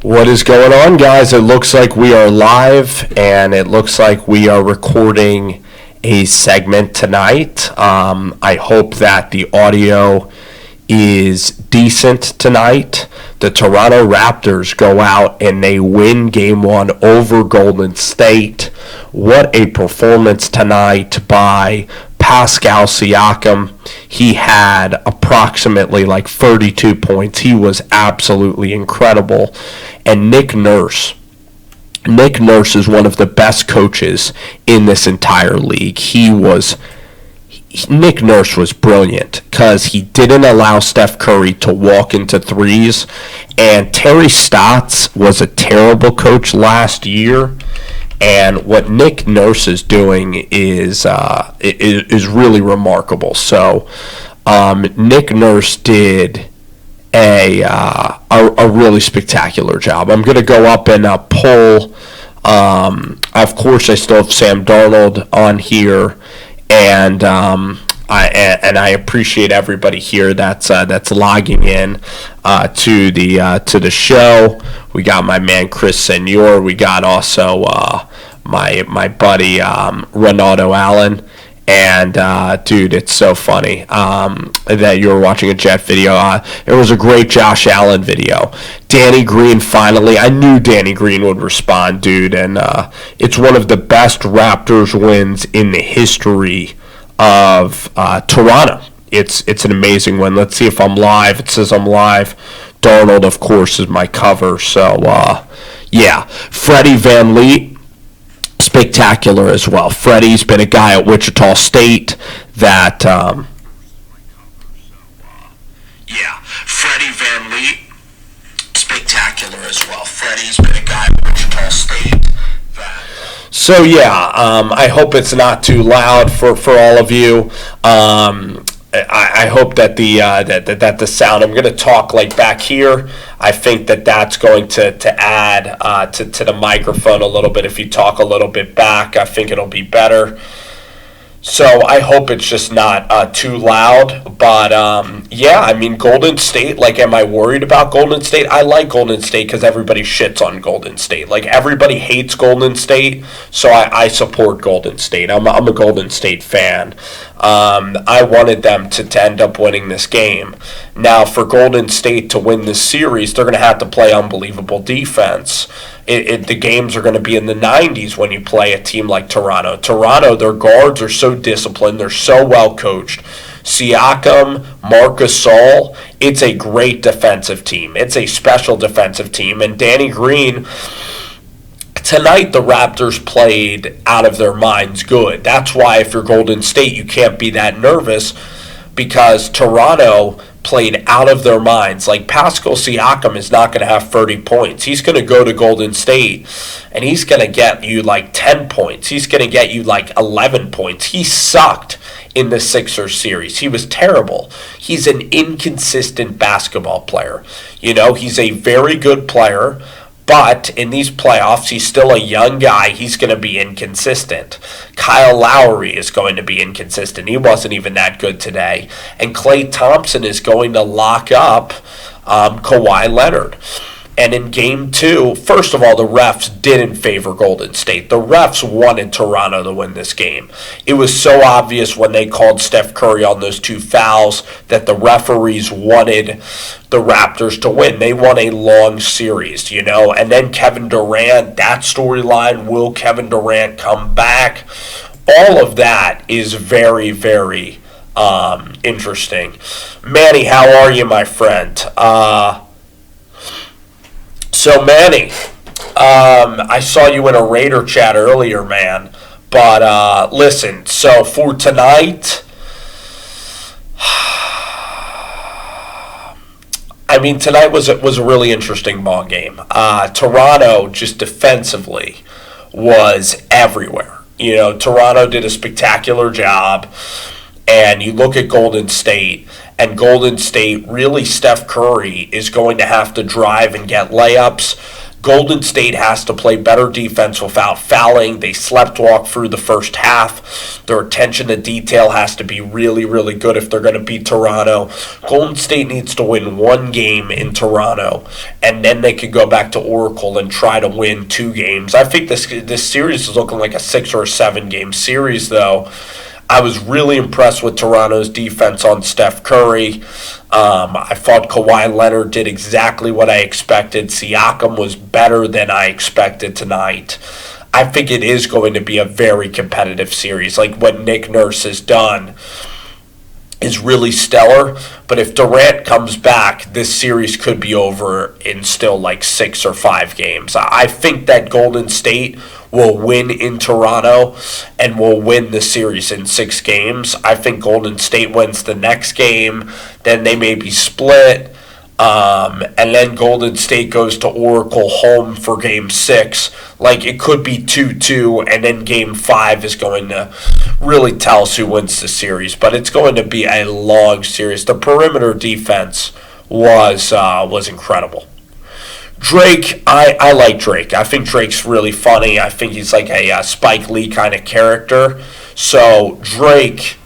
What is going on, guys? It looks like we are live, and it looks like we are recording a segment tonight. I hope that the audio is decent tonight. The Toronto Raptors go out and they win Game 1 over Golden State. What a performance tonight by Pascal Siakam. He had approximately 32 points. He was absolutely incredible. And Nick Nurse is one of the best coaches in this entire league. Nick Nurse was brilliant because he didn't allow Steph Curry to walk into threes. And Terry Stotts was a terrible coach last year. And what Nick Nurse is doing is really remarkable. So Nick Nurse did a really spectacular job. I'm going to go up and poll. Of course, I still have Sam Darnold on here, and I appreciate everybody here that's logging in to the show. We got my man Chris Senor. We got also my buddy Ronaldo Allen. And dude, it's so funny that you were watching a Jet video. It was a great Josh Allen video. Danny Green finally. I knew Danny Green would respond, dude. And it's one of the best Raptors wins in the history of Toronto. It's an amazing win. Let's see if I'm live. It says I'm live. Darnold, of course, is my cover. So yeah, Freddie VanVleet. Spectacular as well. Freddie's been a guy at Wichita State that Freddie VanVleet, spectacular as well. Freddie's been a guy at Wichita State that I hope it's not too loud for all of you. I hope that the sound, I'm going to talk back here. I think that's going to add to the microphone a little bit. If you talk a little bit back, I think it'll be better. So I hope it's just not too loud. But Golden State, am I worried about Golden State? I like Golden State because everybody shits on Golden State. Everybody hates Golden State, so I support Golden State. I'm a Golden State fan. I wanted them to end up winning this game. Now, for Golden State to win this series, they're going to have to play unbelievable defense. The games are going to be in the 90s when you play a team like Toronto. Toronto, their guards are so disciplined. They're so well coached. Siakam, Marc Gasol, it's a great defensive team. It's a special defensive team. And Danny Green, tonight the Raptors played out of their minds good. That's why if you're Golden State, you can't be that nervous because Toronto played out of their minds. Pascal Siakam is not going to have 30 points. He's going to go to Golden State, and he's going to get you 10 points. He's going to get you 11 points. He sucked in the Sixers series. He was terrible. He's an inconsistent basketball player. He's a very good player, but in these playoffs, he's still a young guy. He's going to be inconsistent. Kyle Lowry is going to be inconsistent. He wasn't even that good today. And Klay Thompson is going to lock up Kawhi Leonard. And in Game 2, first of all, the refs didn't favor Golden State. The refs wanted Toronto to win this game. It was so obvious when they called Steph Curry on those two fouls that the referees wanted the Raptors to win. They won a long series, And then Kevin Durant, that storyline, will Kevin Durant come back? All of that is very, very interesting. Manny, how are you, my friend? So, Manny, I saw you in a Raider chat earlier, man. But listen, so for tonight, tonight was a really interesting ball game. Toronto, just defensively, was everywhere. Toronto did a spectacular job. And you look at Golden State, and Golden State, really Steph Curry is going to have to drive and get layups. Golden State has to play better defense without fouling. They sleptwalk through the first half. Their attention to detail has to be really, really good if they're going to beat Toronto. Golden State needs to win one game in Toronto, and then they could go back to Oracle and try to win 2 games. I think this series is looking like a 6 or 7 game series, though. I was really impressed with Toronto's defense on Steph Curry. I thought Kawhi Leonard did exactly what I expected. Siakam was better than I expected tonight. I think it is going to be a very competitive series. Like what Nick Nurse has done is really stellar. But if Durant comes back, this series could be over in still like 6 or 5 games. I think that Golden State will win in Toronto and will win the series in 6 games. I think Golden State wins the next game. Then they may be split. And then Golden State goes to Oracle home for Game 6. Like, it could be 2-2, and then Game 5 is going to really tell us who wins the series. But it's going to be a long series. The perimeter defense was incredible. Drake, I like Drake. I think Drake's really funny. I think he's like a Spike Lee kind of character. So Drake's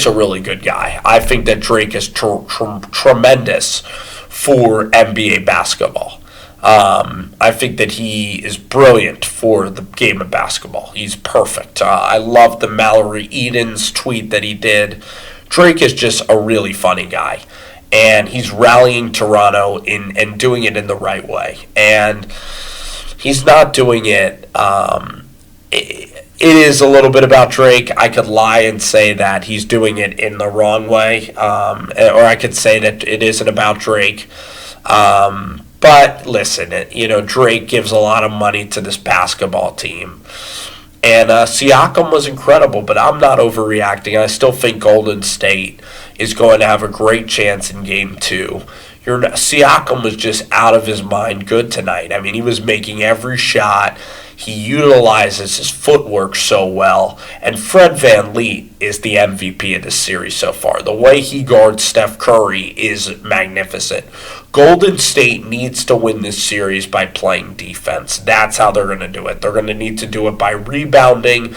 a really good guy. I think that Drake is tremendous for NBA basketball. I think that he is brilliant for the game of basketball. He's perfect. I love the Mallory Edens tweet that he did. Drake is just a really funny guy. And he's rallying Toronto and doing it in the right way. And he's not doing it. It is a little bit about Drake. I could lie and say that he's doing it in the wrong way. Or I could say that it isn't about Drake. But listen, Drake gives a lot of money to this basketball team. And Siakam was incredible, but I'm not overreacting. I still think Golden State is going to have a great chance in Game 2. Siakam was just out of his mind good tonight. I mean, he was making every shot. He utilizes his footwork so well. And Fred VanVleet is the MVP of this series so far. The way he guards Steph Curry is magnificent. Golden State needs to win this series by playing defense. That's how they're going to do it. They're going to need to do it by rebounding.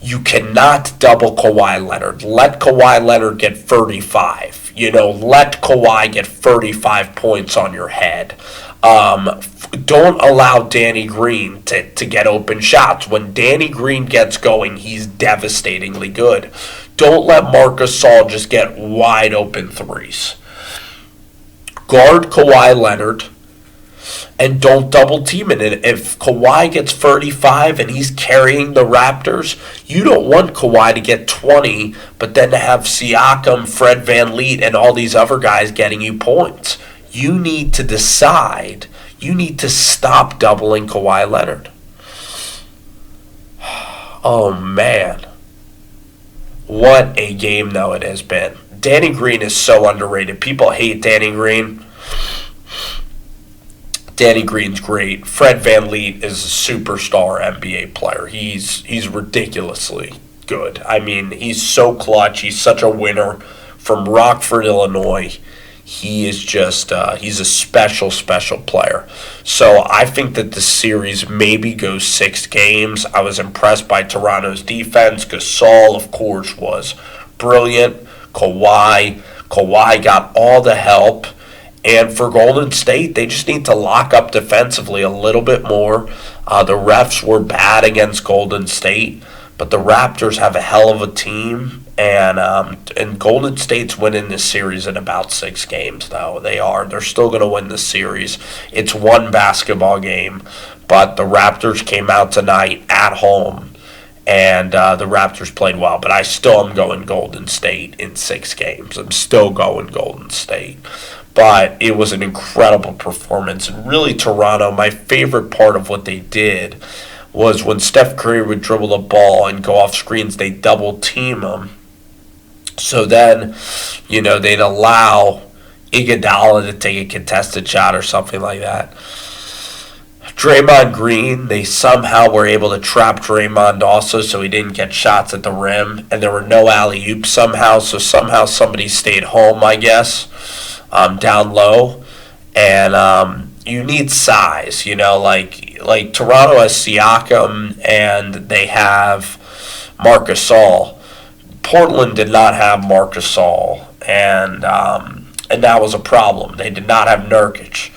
You cannot double Kawhi Leonard. Let Kawhi Leonard get 35. Let Kawhi get 35 points on your head. Don't allow Danny Green to get open shots. When Danny Green gets going, he's devastatingly good. Don't let Marc Gasol just get wide open threes. Guard Kawhi Leonard and don't double team it. And if Kawhi gets 35 and he's carrying the Raptors, you don't want Kawhi to get 20, but then to have Siakam, Fred VanVleet, and all these other guys getting you points. You need to decide. You need to stop doubling Kawhi Leonard. Oh, man. What a game, though, it has been. Danny Green is so underrated. People hate Danny Green. Danny Green's great. Fred VanVleet is a superstar NBA player. He's ridiculously good. I mean, he's so clutch. He's such a winner from Rockford, Illinois. He is just, he's a special, special player. So I think that the series maybe goes 6 games. I was impressed by Toronto's defense. Gasol, of course, was brilliant. Kawhi got all the help. And for Golden State, they just need to lock up defensively a little bit more. The refs were bad against Golden State, but the Raptors have a hell of a team. And Golden State's winning this series in about 6 games, though. They're still going to win the series. It's one basketball game, but the Raptors came out tonight at home, and the Raptors played well. But I still am going Golden State in 6 games. I'm still going Golden State. But it was an incredible performance. And really, Toronto, my favorite part of what they did was when Steph Curry would dribble the ball and go off screens, they double team him. So then, they'd allow Iguodala to take a contested shot or something like that. Draymond Green, they somehow were able to trap Draymond also so he didn't get shots at the rim. And there were no alley-oops somehow. So somehow somebody stayed home, I guess, down low. And you need size. Like Toronto has Siakam and they have Marc Gasol. Portland did not have Marc Gasol, and that was a problem. They did not have Nurkic.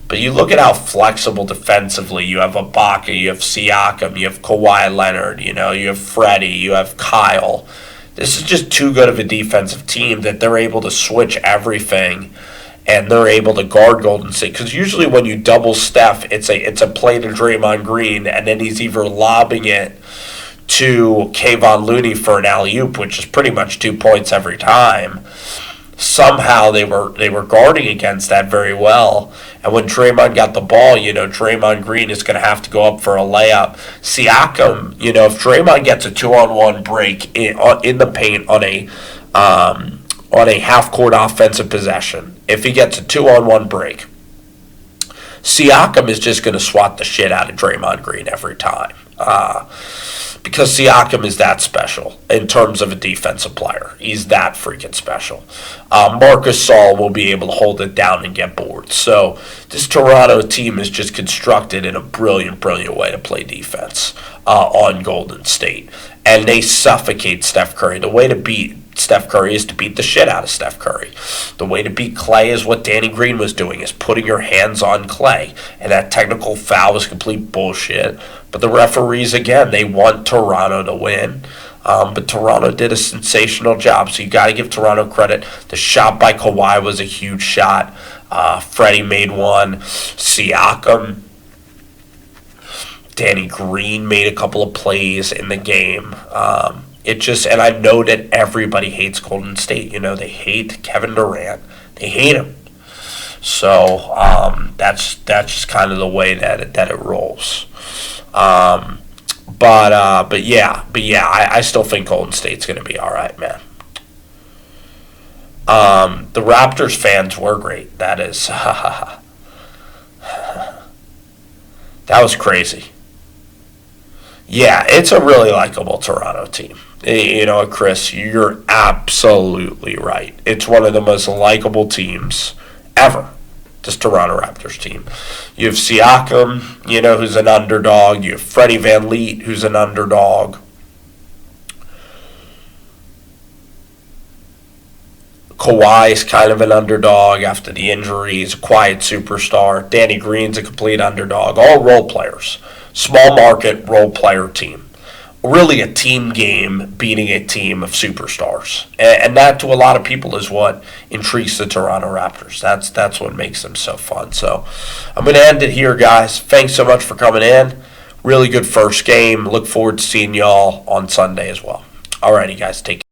But you look at how flexible defensively. You have Ibaka, you have Siakam, you have Kawhi Leonard, you have Freddie, you have Kyle. This is just too good of a defensive team that they're able to switch everything, and they're able to guard Golden State. Because usually when you double Steph, it's a play to Draymond Green, and then he's either lobbing it to Kayvon Looney for an alley-oop, which is pretty much 2 points every time. Somehow they were guarding against that very well. And when Draymond got the ball, Draymond Green is going to have to go up for a layup. Siakam, if Draymond gets a 2-on-1 break in the paint on a half-court offensive possession, if he gets a 2-on-1 break, Siakam is just going to swat the shit out of Draymond Green every time. Because Siakam is that special in terms of a defensive player. He's that freaking special. Marc Gasol will be able to hold it down and get boards. So this Toronto team is just constructed in a brilliant, brilliant way to play defense on Golden State. And they suffocate Steph Curry. The way to beat Steph Curry is to beat the shit out of Steph Curry. The way to beat Clay is what Danny Green was doing, is putting your hands on Clay. And that technical foul was complete bullshit. But the referees, again, they want Toronto to win. But Toronto did a sensational job, so you got to give Toronto credit. The shot by Kawhi was a huge shot. Freddie made one. Siakam, Danny Green made a couple of plays in the game. And I know that everybody hates Golden State. They hate Kevin Durant. They hate him. So that's just kind of the way that it rolls. But yeah, I still think Golden State's going to be all right, man. The Raptors fans were great. That is, that was crazy. Yeah, it's a really likable Toronto team. Chris, you're absolutely right. It's one of the most likable teams ever, this Toronto Raptors team. You have Siakam, who's an underdog. You have Freddie VanVleet, who's an underdog. Kawhi's kind of an underdog after the injury. He's a quiet superstar. Danny Green's a complete underdog. All role players. Small market role player team. Really a team game beating a team of superstars. And that, to a lot of people, is what intrigues the Toronto Raptors. That's what makes them so fun. So I'm going to end it here, guys. Thanks so much for coming in. Really good first game. Look forward to seeing y'all on Sunday as well. Alrighty, guys. Take care.